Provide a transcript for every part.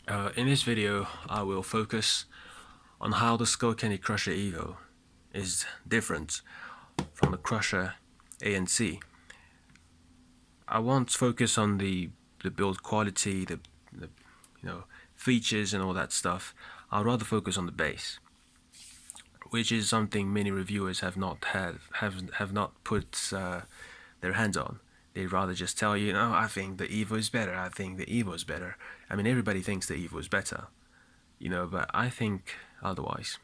In this video, I will focus on how the Skullcandy Crusher Evo is different from the Crusher ANC. I won't focus on the build quality, the features and all that stuff. I'd rather focus on the bass, which is something many reviewers have not put their hands on. They'd rather just tell you, no, I think the Evo is better. I think the Evo is better. I mean, everybody thinks the Evo is better, but I think otherwise.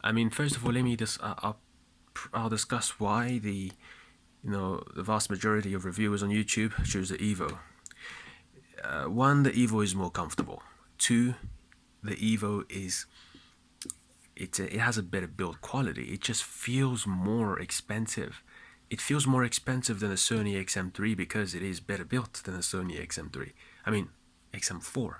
I mean, first of all, let me just I'll discuss why the vast majority of reviewers on YouTube choose the Evo. One, the Evo is more comfortable. Two, the Evo is it has a better build quality. It just feels more expensive. It feels more expensive than a Sony XM3 because it is better built than a Sony XM3. I mean, XM4.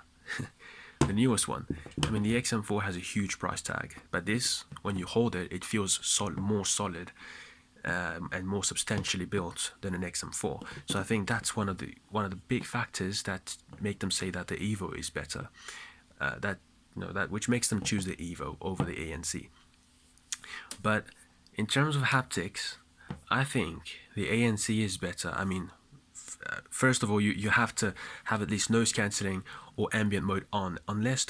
The newest one. I mean, the XM4 has a huge price tag, but this, when you hold it, it feels more solid and more substantially built than an XM4. So I think that's one of the big factors that make them say that the Evo is better. That which makes them choose the Evo over the ANC. But in terms of haptics, I think the ANC is better. I mean, first of all, you have to have at least noise cancelling or ambient mode on. Unless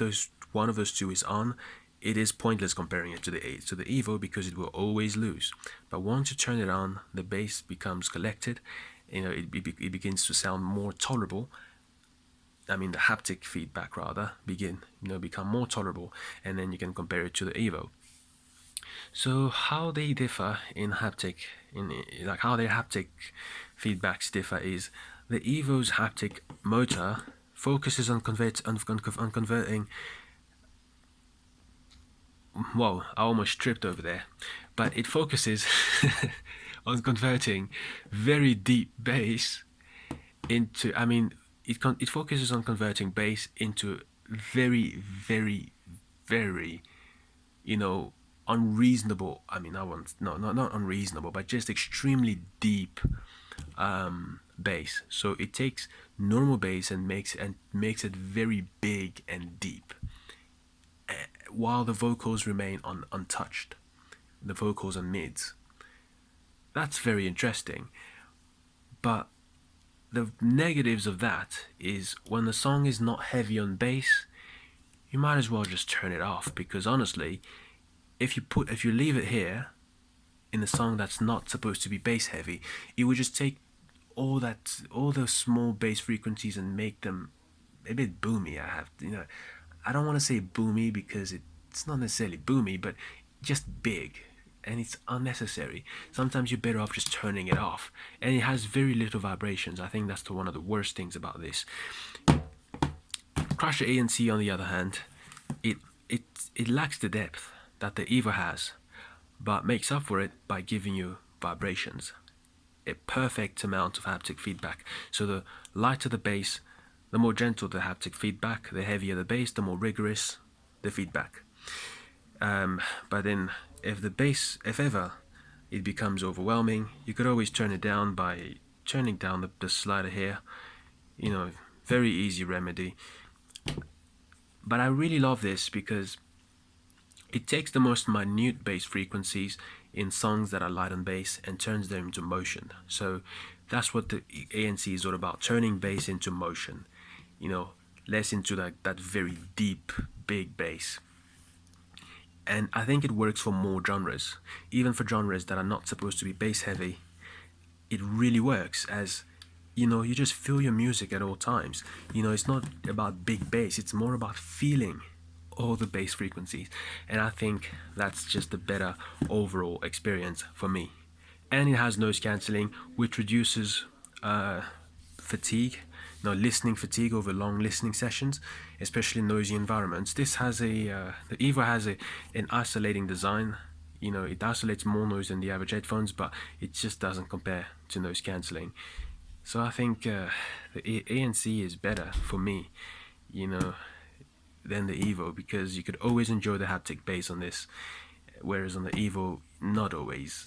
one of those two is on, it is pointless comparing it to the Evo because it will always lose. But once you turn it on, the bass becomes collected. It begins to sound more tolerable. I mean, the haptic feedback rather become more tolerable, and then you can compare it to the Evo. So how they differ in haptic, like how their haptic feedbacks differ, is the Evo's haptic motor focuses on converting. Whoa, I almost tripped over there. But it focuses on converting very deep bass into. I mean, it focuses on converting bass into very, very, very, unreasonable. I mean, not unreasonable, but just extremely deep bass. So it takes normal bass and makes it very big and deep, while the vocals remain untouched. The vocals and mids. That's very interesting. But the negatives of that is when the song is not heavy on bass, you might as well just turn it off, because honestly, if you leave it here in a song that's not supposed to be bass heavy, it would just take all those small bass frequencies and make them a bit boomy. I don't want to say boomy because it's not necessarily boomy, but just big, and it's unnecessary. Sometimes you're better off just turning it off, and it has very little vibrations. I think that's one of the worst things about this. Crusher ANC, on the other hand, it lacks the depth that the Evo has, but makes up for it by giving you vibrations, a perfect amount of haptic feedback. So the lighter the bass, the more gentle the haptic feedback. The heavier the bass, the more rigorous the feedback. But then, if ever it becomes overwhelming, you could always turn it down by turning down the slider here. Very easy remedy. But I really love this because it takes the most minute bass frequencies in songs that are light on bass and turns them into motion. So that's what the ANC is all about, turning bass into motion. Less into that very deep, big bass. And I think it works for more genres. Even for genres that are not supposed to be bass heavy, it really works, as you just feel your music at all times. It's not about big bass, it's more about feeling all the bass frequencies, and I think that's just a better overall experience for me. And it has noise cancelling, which reduces fatigue, listening fatigue over long listening sessions, especially in noisy environments. The Evo has an isolating design. It isolates more noise than the average headphones, but it just doesn't compare to noise cancelling. So I think the ANC is better for me, than the Evo, because you could always enjoy the haptic bass on this, whereas on the Evo, not always.